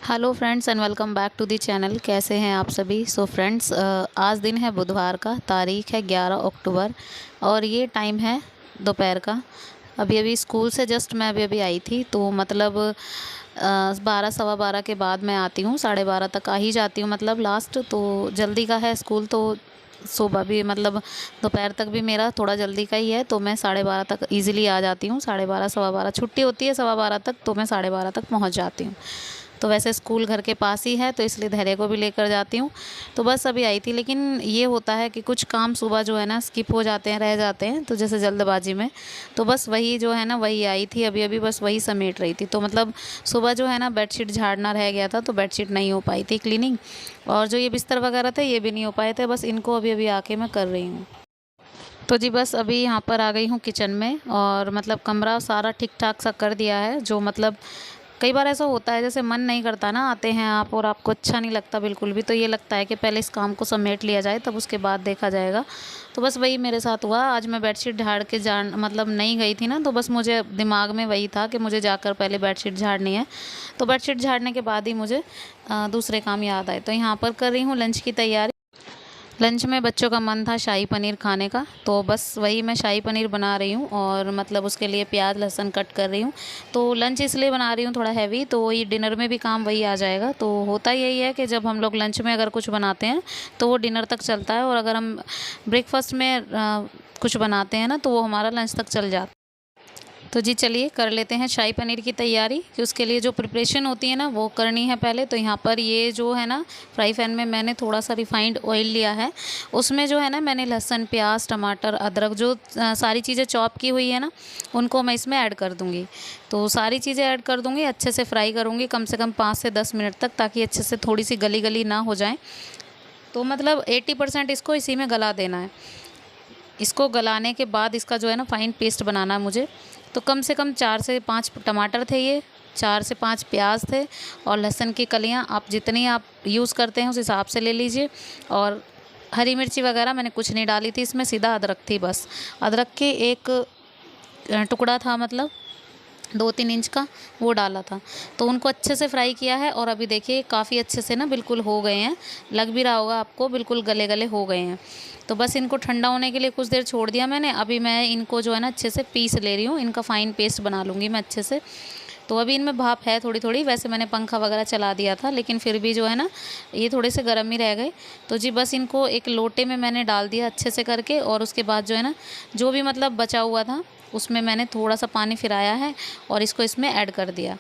Hello friends and welcome back to the channel. कैसे हैं आप सभी। सो फ्रेंड्स, आज दिन है बुधवार का, तारीख है 11 अक्टूबर और ये टाइम है दोपहर का। अभी अभी स्कूल से जस्ट मैं अभी आई थी, तो मतलब 12 सवा 12 के बाद मैं आती हूँ, 12:30 तक आ ही जाती हूँ मतलब लास्ट। तो जल्दी का है स्कूल, तो सुबह भी मतलब दोपहर तक भी मेरा थोड़ा जल्दी का ही है, तो मैं 12:30 तक ईज़िली आ जाती हूँ। 12:30 सवा 12 छुट्टी होती है, सवा 12 तक, तो मैं 12:30 तक पहुँच जाती हूँ। तो वैसे स्कूल घर के पास ही है, तो इसलिए धैर्य को भी लेकर जाती हूँ। तो बस अभी आई थी, लेकिन ये होता है कि कुछ काम सुबह जो है ना स्किप हो जाते हैं, रह जाते हैं, तो जैसे जल्दबाजी में। तो बस वही जो है ना वही आई थी अभी अभी, बस वही समेट रही थी। तो मतलब सुबह जो है ना बेडशीट झाड़ना रह गया था, तो बेडशीट नहीं हो पाई थी क्लीनिंग, और जो ये बिस्तर वगैरह थे ये भी नहीं हो पाए थे। बस इनको अभी अभी आके मैं कर रही हूँ। तो जी बस अभी यहाँ पर आ गई हूँ किचन में, और मतलब कमरा सारा ठीक ठाक सा कर दिया है। जो मतलब कई बार ऐसा होता है, जैसे मन नहीं करता ना, आते हैं आप और आपको अच्छा नहीं लगता बिल्कुल भी, तो ये लगता है कि पहले इस काम को समेट लिया जाए, तब उसके बाद देखा जाएगा। तो बस वही मेरे साथ हुआ। आज मैं बेडशीट झाड़ के जान मतलब नहीं गई थी ना, तो बस मुझे दिमाग में वही था कि मुझे जाकर पहले बेडशीट झाड़नी है। तो बेडशीट झाड़ने के बाद ही मुझे दूसरे काम याद आए। तो यहाँ पर कर रही हूँ लंच की तैयारी। लंच में बच्चों का मन था शाही पनीर खाने का, तो बस वही मैं शाही पनीर बना रही हूँ, और मतलब उसके लिए प्याज लहसुन कट कर रही हूँ। तो लंच इसलिए बना रही हूँ थोड़ा हैवी, तो ये डिनर में भी काम वही आ जाएगा। तो होता यही है कि जब हम लोग लंच में अगर कुछ बनाते हैं तो वो डिनर तक चलता है, और अगर हम ब्रेकफास्ट में कुछ बनाते हैं ना, तो वो हमारा लंच तक चल जाता है। तो जी चलिए कर लेते हैं शाही पनीर की तैयारी, कि उसके लिए जो प्रिपरेशन होती है ना वो करनी है पहले। तो यहाँ पर ये जो है ना फ्राई पैन में मैंने थोड़ा सा रिफाइंड ऑयल लिया है। उसमें जो है ना मैंने लहसुन प्याज टमाटर अदरक जो सारी चीज़ें चॉप की हुई है ना, उनको मैं इसमें ऐड कर दूँगी। तो सारी चीज़ें ऐड कर दूँगी, अच्छे से फ्राई करूँगी कम से कम 5 से 10 मिनट तक, ताकि अच्छे से थोड़ी सी गली गली ना हो जाए। तो मतलब 80% इसको इसी में गला देना है। इसको गलाने के बाद इसका जो है ना फ़ाइन पेस्ट बनाना है मुझे। तो कम से कम 4 से 5 टमाटर थे, ये 4 से 5 प्याज थे, और लहसुन की कलियाँ आप जितनी आप यूज़ करते हैं उस हिसाब से ले लीजिए। और हरी मिर्ची वगैरह मैंने कुछ नहीं डाली थी इसमें, सीधा अदरक थी बस। अदरक के एक टुकड़ा था, मतलब 2-3 इंच का, वो डाला था। तो उनको अच्छे से फ्राई किया है, और अभी देखिए काफ़ी अच्छे से ना बिल्कुल हो गए हैं, लग भी रहा होगा आपको, बिल्कुल गले गले हो गए हैं। तो बस इनको ठंडा होने के लिए कुछ देर छोड़ दिया मैंने। अभी मैं इनको जो है ना अच्छे से पीस ले रही हूँ, इनका फ़ाइन पेस्ट बना लूँगी मैं अच्छे से। तो अभी इनमें भाप है थोड़ी थोड़ी, वैसे मैंने पंखा वगैरह चला दिया था, लेकिन फिर भी जो है ना ये थोड़े से गर्म ही रह गए। तो जी बस इनको एक लोटे में मैंने डाल दिया अच्छे से करके, और उसके बाद जो है ना जो भी मतलब बचा हुआ था उसमें मैंने थोड़ा सा पानी फिराया है, और इसको इसमें ऐड कर दिया।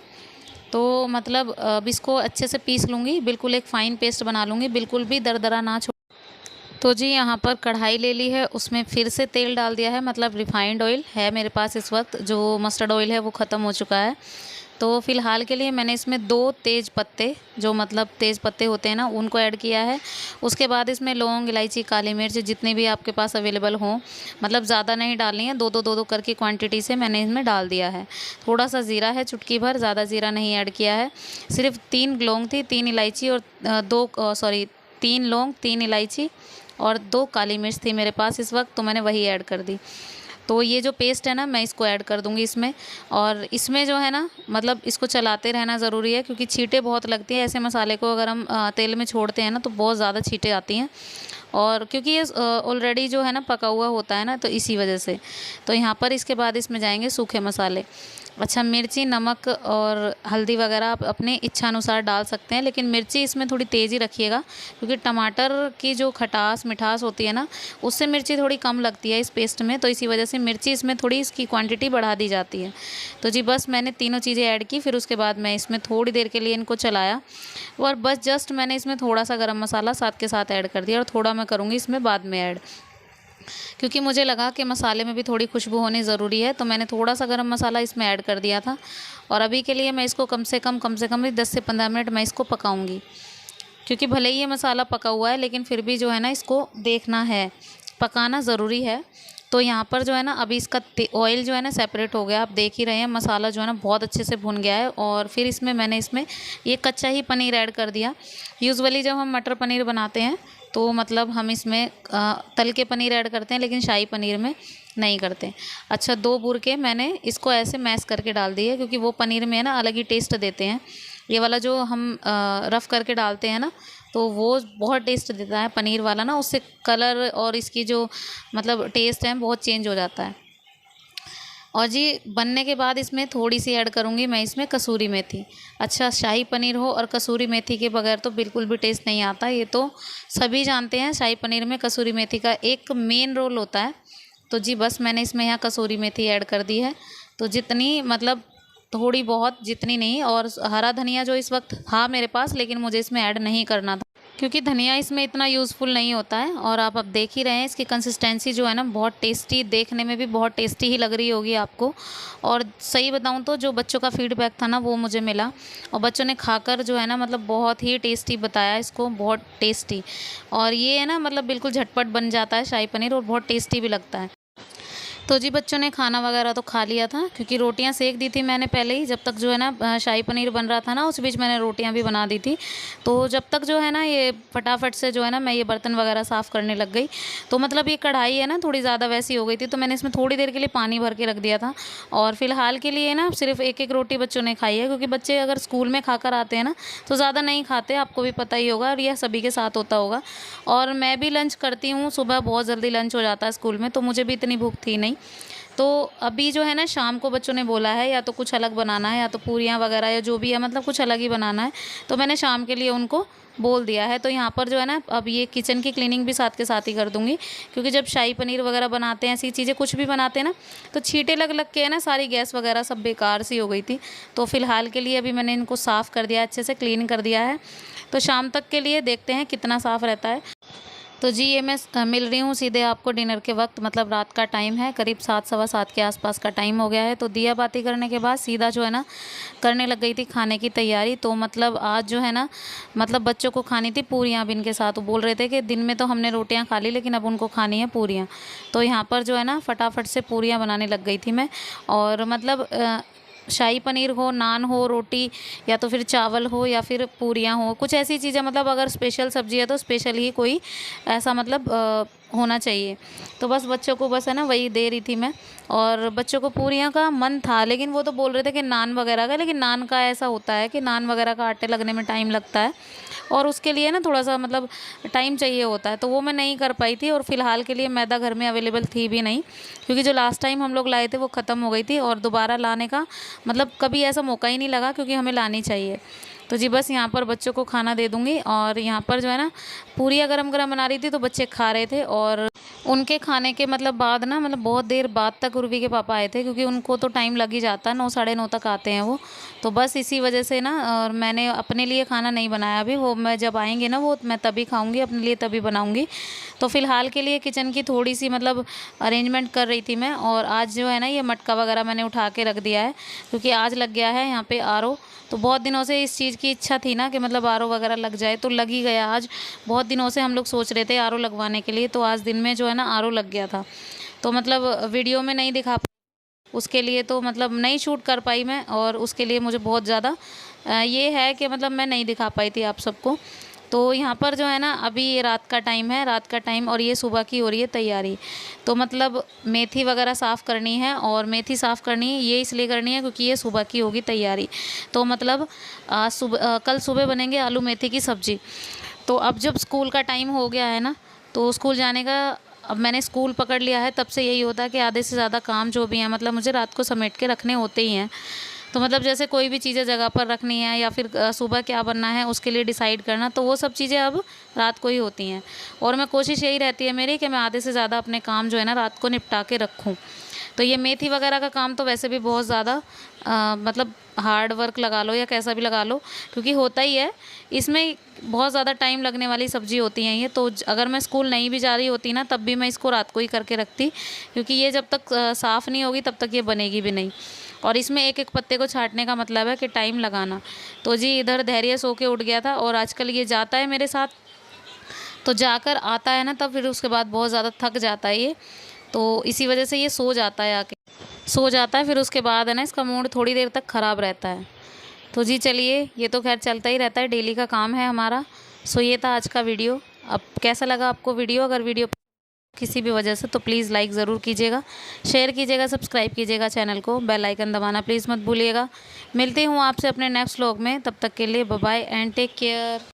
तो मतलब अब इसको अच्छे से पीस लूँगी, बिल्कुल एक फ़ाइन पेस्ट बना लूँगी, बिल्कुल भी दरदरा ना। तो जी यहाँ पर कढ़ाई ले ली है, उसमें फिर से तेल डाल दिया है, मतलब रिफाइंड ऑयल है मेरे पास इस वक्त, जो मस्टर्ड ऑयल है वो ख़त्म हो चुका है। तो फ़िलहाल के लिए मैंने इसमें 2 तेज़ पत्ते, जो मतलब तेज़ पत्ते होते हैं ना, उनको ऐड किया है। उसके बाद इसमें लौंग इलायची काली मिर्च जितने भी आपके पास अवेलेबल हों, मतलब ज़्यादा नहीं डालनी है, 2-2 करके क्वांटिटी से मैंने इसमें डाल दिया है। थोड़ा सा ज़ीरा है चुटकी भर, ज़्यादा ज़ीरा नहीं ऐड किया है। सिर्फ 3 लौंग थी, 3 इलायची और 3 लौंग 3 इलायची और 2 काली मिर्च थी मेरे पास इस वक्त, तो मैंने वही ऐड कर दी। तो ये जो पेस्ट है ना मैं इसको ऐड कर दूँगी इसमें, और इसमें जो है ना मतलब इसको चलाते रहना ज़रूरी है, क्योंकि छींटे बहुत लगती हैं ऐसे मसाले को अगर हम तेल में छोड़ते हैं ना, तो बहुत ज़्यादा छींटे आती हैं। और क्योंकि ये ऑलरेडी जो है ना पका हुआ होता है ना, तो इसी वजह से। तो यहाँ पर इसके बाद इसमें जाएंगे सूखे मसाले। अच्छा, मिर्ची नमक और हल्दी वगैरह आप अपने इच्छानुसार डाल सकते हैं, लेकिन मिर्ची इसमें थोड़ी तेज़ ही रखिएगा, क्योंकि टमाटर की जो खटास मिठास होती है ना, उससे मिर्ची थोड़ी कम लगती है इस पेस्ट में, तो इसी वजह से मिर्ची इसमें थोड़ी इसकी क्वांटिटी बढ़ा दी जाती है। तो जी बस मैंने तीनों चीज़ें ऐड की, फिर उसके बाद मैं इसमें थोड़ी देर के लिए इनको चलाया, और बस जस्ट मैंने इसमें थोड़ा सा गरम मसाला साथ के साथ ऐड कर दिया, और थोड़ा मैं करूँगी इसमें बाद में ऐड, क्योंकि मुझे लगा कि मसाले में भी थोड़ी खुशबू होनी ज़रूरी है, तो मैंने थोड़ा सा गरम मसाला इसमें ऐड कर दिया था। और अभी के लिए मैं इसको कम से कम भी 10 से 15 मिनट मैं इसको पकाऊंगी, क्योंकि भले ही ये मसाला पका हुआ है, लेकिन फिर भी जो है ना इसको देखना है, पकाना ज़रूरी है। तो यहाँ पर जो है ना अभी इसका ऑयल जो है ना सेपरेट हो गया, आप देख ही रहे हैं, मसाला जो है ना बहुत अच्छे से भुन गया है। और फिर मैंने इसमें ये कच्चा ही पनीर ऐड कर दिया। यूजुअली जब हम मटर पनीर बनाते हैं तो मतलब हम इसमें तल के पनीर ऐड करते हैं, लेकिन शाही पनीर में नहीं करते। अच्छा, 2 बूर के मैंने इसको ऐसे मैश करके डाल दिए, क्योंकि वो पनीर में है ना अलग ही टेस्ट देते हैं। ये वाला जो हम रफ़ करके डालते हैं ना, तो वो बहुत टेस्ट देता है पनीर वाला ना, उससे कलर और इसकी जो मतलब टेस्ट है बहुत चेंज हो जाता है। और जी बनने के बाद इसमें थोड़ी सी ऐड करूँगी मैं इसमें कसूरी मेथी। अच्छा, शाही पनीर हो और कसूरी मेथी के बगैर तो बिल्कुल भी टेस्ट नहीं आता, ये तो सभी जानते हैं। शाही पनीर में कसूरी मेथी का एक मेन रोल होता है। तो जी बस मैंने इसमें यहाँ कसूरी मेथी ऐड कर दी है। तो जितनी मतलब थोड़ी बहुत, जितनी नहीं। और हरा धनिया जो इस वक्त था मेरे पास, लेकिन मुझे इसमें ऐड नहीं करना था क्योंकि धनिया इसमें इतना यूज़फुल नहीं होता है। और आप अब देख ही रहे हैं इसकी कंसिस्टेंसी जो है ना, बहुत टेस्टी, देखने में भी बहुत टेस्टी ही लग रही होगी आपको। और सही बताऊं तो जो बच्चों का फीडबैक था ना, वो मुझे मिला और बच्चों ने खाकर जो है ना मतलब बहुत ही टेस्टी बताया इसको, बहुत टेस्टी। और ये है ना मतलब बिल्कुल झटपट बन जाता है शाही पनीर और बहुत टेस्टी भी लगता है। तो जी बच्चों ने खाना वगैरह तो खा लिया था क्योंकि रोटियां सेक दी थी मैंने पहले ही, जब तक जो है ना शाही पनीर बन रहा था ना, उस बीच मैंने रोटियां भी बना दी थी। तो जब तक जो है ना ये फटाफट से जो है ना मैं ये बर्तन वगैरह साफ़ करने लग गई। तो मतलब ये कढ़ाई है ना थोड़ी ज़्यादा वैसी हो गई थी, तो मैंने इसमें थोड़ी देर के लिए पानी भर के रख दिया था। और फिलहाल के लिए ना सिर्फ एक एक रोटी बच्चों ने खाई है, क्योंकि बच्चे अगर स्कूल में खाकर आते हैं ना तो ज़्यादा नहीं खाते, आपको भी पता ही होगा और यह सभी के साथ होता होगा। और मैं भी लंच करती हूँ सुबह, बहुत जल्दी लंच हो जाता है स्कूल में, तो मुझे भी इतनी भूख थी नहीं। तो अभी जो है ना शाम को बच्चों ने बोला है या तो कुछ अलग बनाना है, या तो पूरियाँ वगैरह या जो भी है, मतलब कुछ अलग ही बनाना है। तो मैंने शाम के लिए उनको बोल दिया है। तो यहाँ पर जो है ना अब ये किचन की क्लीनिंग भी साथ के साथ ही कर दूँगी, क्योंकि जब शाही पनीर वगैरह बनाते हैं, ऐसी चीज़ें कुछ भी बनाते हैं ना, तो छींटे लग लग के है ना सारी गैस वगैरह सब बेकार सी हो गई थी। तो फ़िलहाल के लिए अभी मैंने इनको साफ़ कर दिया, अच्छे से क्लीन कर दिया है। तो शाम तक के लिए देखते हैं कितना साफ़ रहता है। तो जी ये मैं मिल रही हूँ सीधे आपको डिनर के वक्त, मतलब रात का टाइम है, करीब 7 सवा 7 के आसपास का टाइम हो गया है। तो दिया बाती करने के बाद सीधा जो है ना करने लग गई थी खाने की तैयारी। तो मतलब आज जो है ना मतलब बच्चों को खानी थी पूरियाँ, अब इनके साथ वो बोल रहे थे कि दिन में तो हमने रोटियाँ खा ली, लेकिन अब उनको खानी है पूरियाँ। तो यहाँ पर जो है ना फटाफट से पूरियाँ बनाने लग गई थी मैं। और मतलब शाही पनीर हो, नान हो, रोटी, या तो फिर चावल हो, या फिर पूरियाँ हो, कुछ ऐसी चीज़ें, मतलब अगर स्पेशल सब्जी है तो स्पेशल ही कोई ऐसा मतलब होना चाहिए। तो बस बच्चों को बस है ना वही दे रही थी मैं। और बच्चों को पूरियाँ का मन था, लेकिन वो तो बोल रहे थे कि नान वगैरह का, लेकिन नान का ऐसा होता है कि नान वगैरह का आटे लगने में टाइम लगता है और उसके लिए ना थोड़ा सा मतलब टाइम चाहिए होता है, तो वो मैं नहीं कर पाई थी। और फ़िलहाल के लिए मैदा घर में अवेलेबल थी भी नहीं, क्योंकि जो लास्ट टाइम हम लोग लाए थे वो ख़त्म हो गई थी और दोबारा लाने का मतलब कभी ऐसा मौका ही नहीं लगा, क्योंकि हमें लानी चाहिए। तो जी बस यहाँ पर बच्चों को खाना दे दूँगी। और यहाँ पर जो है ना पूरियाँ गरम गरम बना रही थी, तो बच्चे खा रहे थे। और उनके खाने के मतलब बाद ना मतलब बहुत देर बाद तक उर्वी के पापा आए थे, क्योंकि उनको तो टाइम लग ही जाता है, 9 साढ़े 9 तक आते हैं वो। तो बस इसी वजह से ना, और मैंने अपने लिए खाना नहीं बनाया अभी, वो मैं जब आएंगे ना वो मैं तभी खाऊंगी, अपने लिए तभी बनाऊंगी। तो फ़िलहाल के लिए किचन की थोड़ी सी मतलब अरेंजमेंट कर रही थी मैं। और आज जो है ना ये मटका वगैरह मैंने उठा के रख दिया है, क्योंकि आज लग गया है यहाँ पे आरओ। तो बहुत दिनों से इस चीज़ की इच्छा थी ना कि मतलब आरओ वगैरह लग जाए, तो लग ही गया आज। बहुत दिनों से हम लोग सोच रहे थे आरओ लगवाने के लिए, तो आज दिन में जो है ना आरओ लग गया था। तो मतलब वीडियो में नहीं दिखा, उसके लिए तो मतलब नहीं शूट कर पाई मैं, और उसके लिए मुझे बहुत ज़्यादा ये है कि मतलब मैं नहीं दिखा पाई थी आप सबको। तो यहाँ पर जो है ना अभी ये रात का टाइम है, रात का टाइम, और ये सुबह की हो रही है तैयारी। तो मतलब मेथी वगैरह साफ़ करनी है, और मेथी साफ़ करनी है ये इसलिए करनी है क्योंकि ये सुबह की होगी तैयारी। तो मतलब कल सुबह बनेंगे आलू मेथी की सब्ज़ी। तो अब जब स्कूल का टाइम हो गया है ना, तो स्कूल जाने का, अब मैंने स्कूल पकड़ लिया है, तब से यही होता है कि आधे से ज़्यादा काम जो भी हैं मतलब मुझे रात को समेट के रखने होते ही हैं। तो मतलब जैसे कोई भी चीज़ें जगह पर रखनी है, या फिर सुबह क्या बनना है उसके लिए डिसाइड करना, तो वो सब चीज़ें अब रात को ही होती हैं। और मैं कोशिश यही रहती है मेरी कि मैं आधे से ज़्यादा अपने काम जो है ना रात को निपटा के रखूँ। तो ये मेथी वगैरह का काम तो वैसे भी बहुत ज़्यादा मतलब हार्ड वर्क लगा लो या कैसा भी लगा लो, क्योंकि होता ही है, इसमें बहुत ज़्यादा टाइम लगने वाली सब्ज़ी होती हैं ये। तो अगर मैं स्कूल नहीं भी जा रही होती ना, तब भी मैं इसको रात को ही करके रखती, क्योंकि ये जब तक साफ़ नहीं होगी तब तक ये बनेगी भी नहीं। और इसमें एक एक पत्ते को छाँटने का मतलब है कि टाइम लगाना। तो जी इधर धैर्य सो के उठ गया था, और आजकल ये जाता है मेरे साथ, तो जाकर आता है ना तब फिर उसके बाद बहुत ज़्यादा थक जाता है ये, तो इसी वजह से ये सो जाता है, आके सो जाता है, फिर उसके बाद है ना इसका मूड थोड़ी देर तक ख़राब रहता है। तो जी चलिए, ये तो खैर चलता ही रहता है, डेली का काम है हमारा। सो ये था आज का वीडियो। अब कैसा लगा आपको वीडियो? अगर वीडियो किसी भी वजह से, तो प्लीज़ लाइक ज़रूर कीजिएगा, शेयर कीजिएगा, सब्सक्राइब कीजिएगा चैनल को, बेल आइकन दबाना प्लीज़ मत भूलिएगा। मिलती हूँ आपसे अपने नेक्स्ट व्लॉग में, तब तक के लिए bye bye and take care.